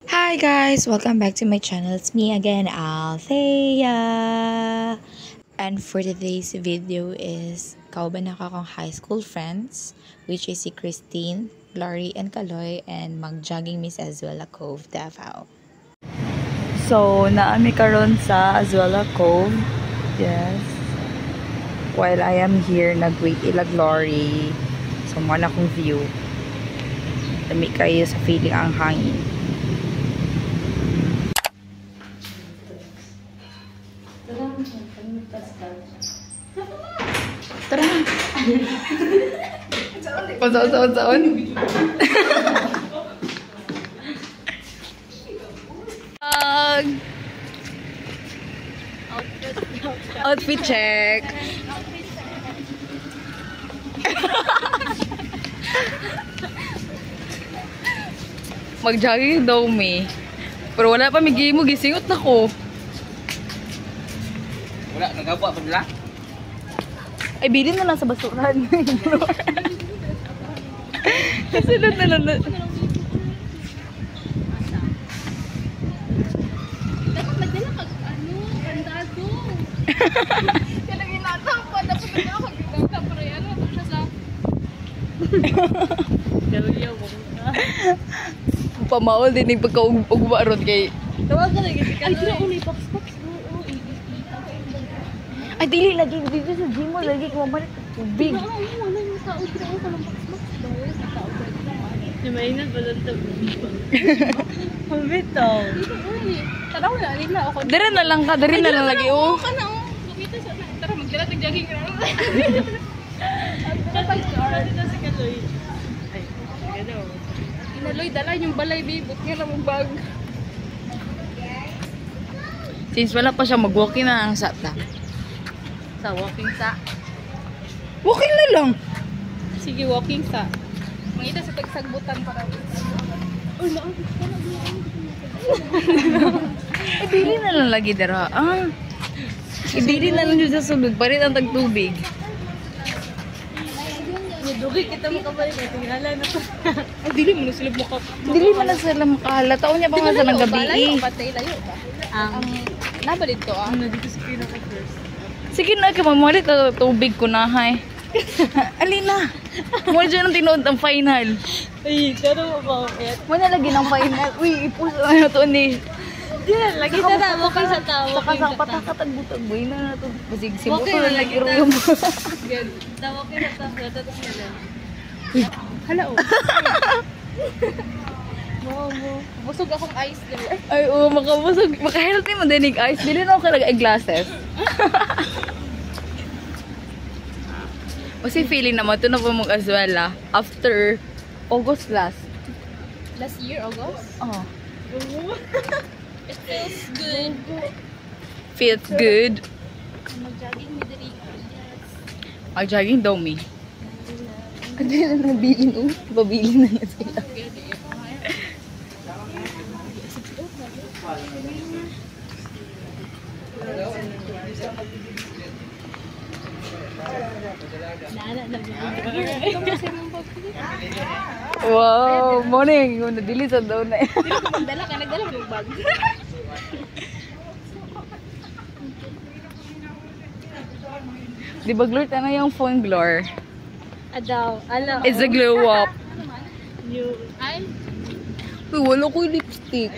Hi guys, welcome back to my channel. It's me again, Althea. And for today's video is kauban ako akong high school friends, which is si Christine, Glory, and Kaloy, and mag-jogging miss Azuela Cove, Davao. So, naami karon sa Azuela Cove. Yes. While I am here, nag-wait ila Glory. So, mo na akong view. Dami kayo sa feeling ang hangin. Tara na. Pasaon. Outfit check. Mag-jogging daw me. Pero wala pa migi mo, gisingot na ko. Wala, nagabwa pa nila? Ay, bilin na lang sa basuran. Kasunod na lang. Dapat nagdala kag kandado. Kaya lagi natampan, dapat nagdala kag kandado para yan, dapat siya sa... Galuyaw mo na. Pamaol din yung pagkaugma ron kay... Tawag ka lagi si Kaloy. Ay, di na unay box. Ay, dili lagi dito sa gym mo. Lagi kumabalik ng tubig. Wala yung tao. Kailangan ko ng box. Dahil sa tao. Lumainat ba lang ito? Pabit daw. Tanaw na, nila ako. Dari na lang ka. Dari na lang lagi. Oo, ka na. Gumita sa... Tara, magdala tag-jogging ka na. Kapag-car. Dito si Kaloy. Ay, gano'n. Inaloy, dala yung balay, babe. Buti nga lang mong bag. Since wala pa siya, mag-walking na ang sata. Sa walking sa. Walking na lang. Sige, walking sa. Mangita sa tagsagbutan para. Uy, naabot ka na. Eh, dili na lang lagi dara. Dili na lang dyan sa sulod. Parit ang tagtubig. Dugay kita mo kabalik. Tingala na ko. Ay, dili mo na sila mukha. Dili man na sila makahala. Taon niya pa nga sa ng gabi eh. Patay layo ba? Ang nabalit to Dito sa pinaka-first. Sige na, kamamulit na tubig ko na, hay. Alina, mo dyan ang tinood ang final. Ay, pero mabawit. Mo na lagi ng final. Uy, ipus na ito ni. Diyan, lagi na na. Walking sa tao. Saka sa patakatag-butag, boy na ito. Basig si mo Okay, to na lagi lagi na. rin yung Good. Walking sa tao. Tapos nila. Hala, oh. Busog akong ice din. Ay, oo, makabusog. Makahealthy mo dinig ice. Dili na ako talaga glasses. Kasi feeling naman, ito na po mong Azuela. After August last. Last year, August? Oh. It feels good. Feels good. Mag-jogging with the Rico. Mag-jogging daw me. Ano na nabilin oh. Babilin na yan sila. Wow, morning. Nadili sa daw na eh. Dili ko magdala ka, nagdala ko yung bag. Di ba Glor, ano yung phone Glor? Adaw, ala. It's a glow up. Ay? Uy, wala ko yung lipstick.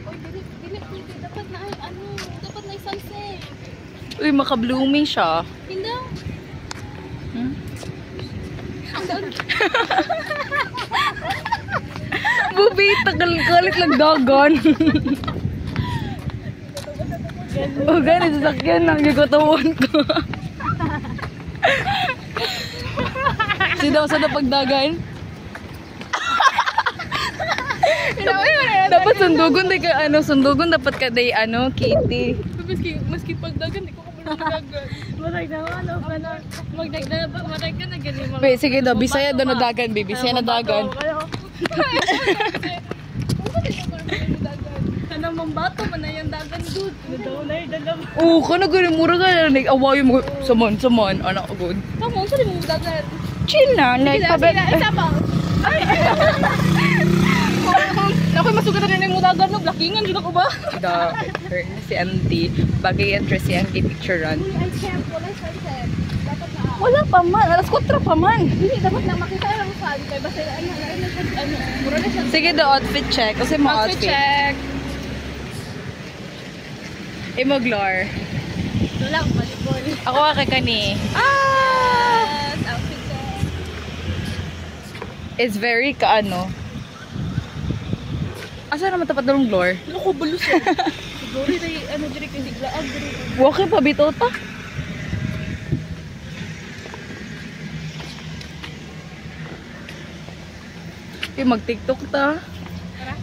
Oy, dili, dapat na ay, dapat na sunset. Uy, maka-blooming siya. Hindi. Hmm? Bubi, tagal-kalit lang dagan. O ganit, sasakyan ng gagawin ko. Sidaw sa napagdagan. Dapat sundugon day ka sundugon dapat ka day Kitty. Maski pagdagan di ko nagagan. Matay ka na galing mga. Be, sige daw, Bisaya daw na dagan, baby. Bisaya na dagan. Kanang mambato man na yung dagan dude. Nadaw na yung dagan. Oo, kana gani mura ka na nag-away mo. Samon, anak agad. Tama, saan mo dagan? chill na. Like, Isa pa. Ako'y masugatan na yung mutagan, no? Blackingan, yun ako ba? Si Auntie. Bagay interest si Auntie picturean. Ay, champ, wala sunset. Dapat na. Wala pa man. Alas 4 pa man. Hindi, dapat na makita lang saan. Kaya basta, mura na siya. Sige, the outfit check. Kasi mga Outfit check. Imo, Glor. Wala, volleyball. Ako kay kani. Yes, outfit check. It's very kaano. Asa naman tapat dalong Glor? Loko, balus eh. Siguro na direct yung siglaag. Walking pa bito ta. Mag-TikTok ta.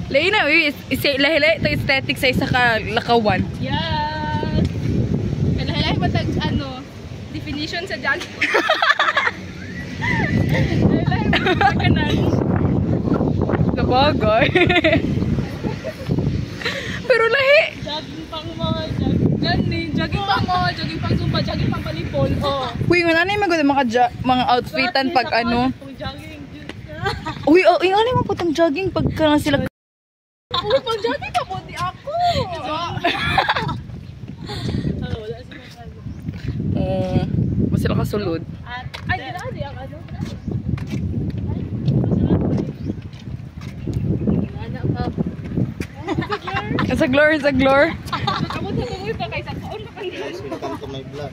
Lain na, lahi-lahi ito aesthetic sa isa ka lakawan. Yes! Kalahalay ba tag, definition sa jogging? Kalahalay ba tag kanan? Nabagay. Pero lahi. Jogging pang mall, jogging pang mall, jogging pang zumba, jogging pang palipol. Oh. Uy, nga nanay mga outfitan pag ano. Jogging. Uy, yung ano mo putang jogging pagka na sila. Uy, pang jogging ka po, di ako. Wala sila Mas sila kasulod. ay, di ang ano. Anak ka. Sa Glor. Kamot na tumuy pa kaysa kaon na kang Welcome to my vlog.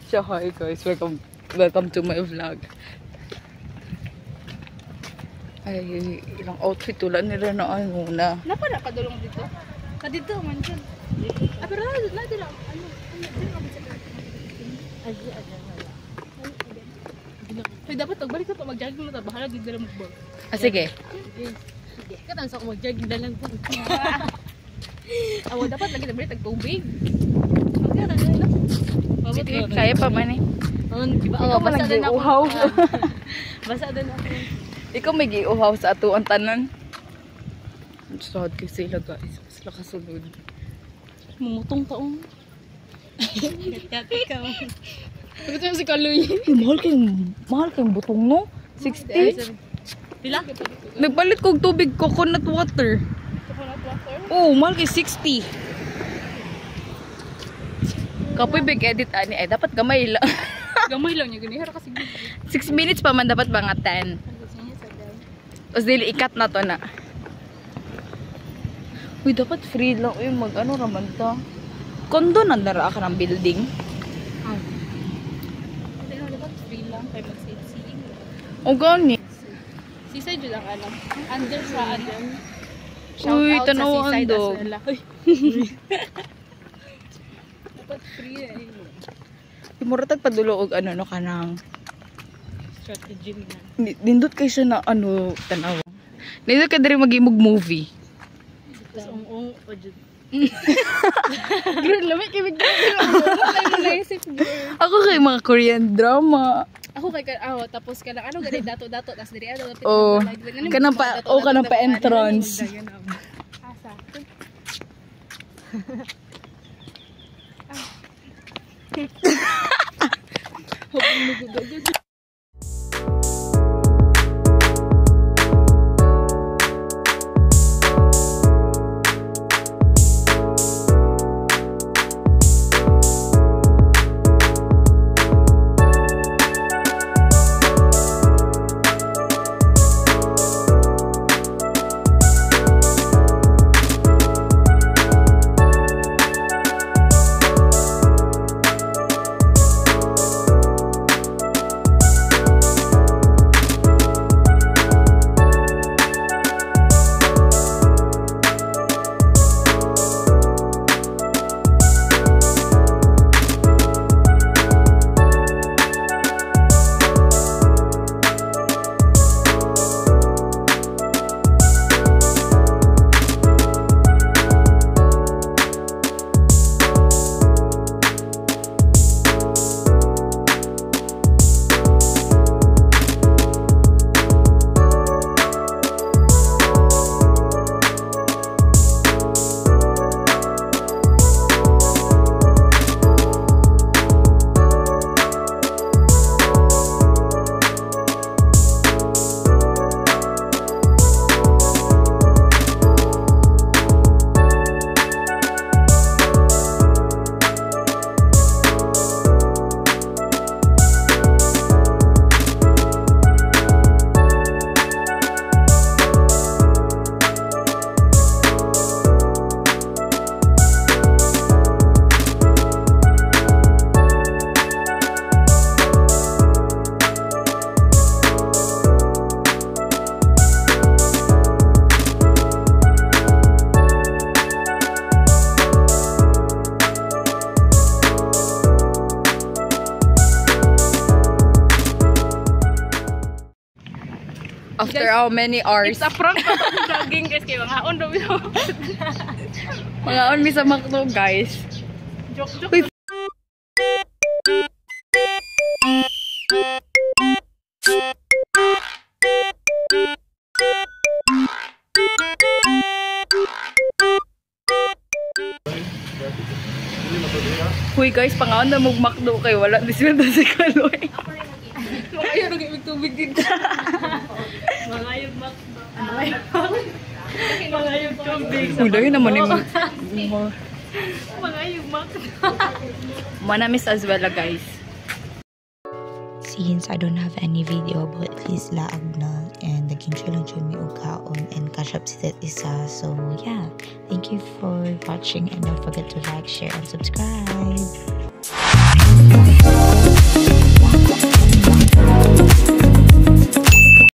So hi guys, welcome to my vlog. Ay, ilang outfit tulad nila na ano na. Napa na padulong dito? Kadito man dyan. Pero na dila Ay, dapat pagbalik ka pa mag-jogging na bahala gid dala magbag. Sige. Sige. Katang sa ko mag-jogging dalang po. Awa dapat lagi na balik tag tubig. Kaya pa man eh. Ikaw man nag-iuhaw. Basa din ako. Ikaw may giuhaw sa ato ang tanan. Sad kay sila guys. Sila kasulod. Mumutong taong. Yate ka. Ito si Kaloy. Mahal kayong butong no? 60? Pila? Nagpalit kong tubig coconut water. Coconut water? Oh, mahal kay 60. Kapoy big edit ani ay dapat gamay lang. Gamay lang niya ganihara kasi 6 minutes pa man dapat mga 10. Os dili ikat na to na. Uy, dapat free lang. Uy, mag-ano raman ta. Kondo na nara ka ng building. Hindi na dapat free lang kay mag-sightseeing. O gani. Seaside yun ang alam. Under sa ano. Uy, Shout out sa tanaw ang Seaside dog. as well. Dapat free eh. Muratag padulo og ano no kanang Strategy na. nindot kay siya na ano tanaw. Nindot ka diri magimog movie. Tapos ong o dyan. Girl, lamig kibig na. Ay mo naisip, girl. Ako kay mga Korean drama. Ako kay tapos ka lang ano gani dato-dato tas diri ano lapit Oh, kanang pa entrance. Asa. Hoping nagugod. After how many hours? It's a prank pa tong jogging guys kay mga on daw. Mga on mi sa McDo guys. Joke. Uy. Uy guys, pangaon na mag-McDo kay wala disweldo si Kaloy. Ayaw nang ibig tubig dito. Mga yung McDo. Mga yung tubig. Uy, naman yung Mga yung McDo. Manamis as well guys. Since I don't have any video about this laag na and naging lang dyan may ugaon and catch up si that isa. So yeah, thank you for watching and don't forget to like, share, and subscribe.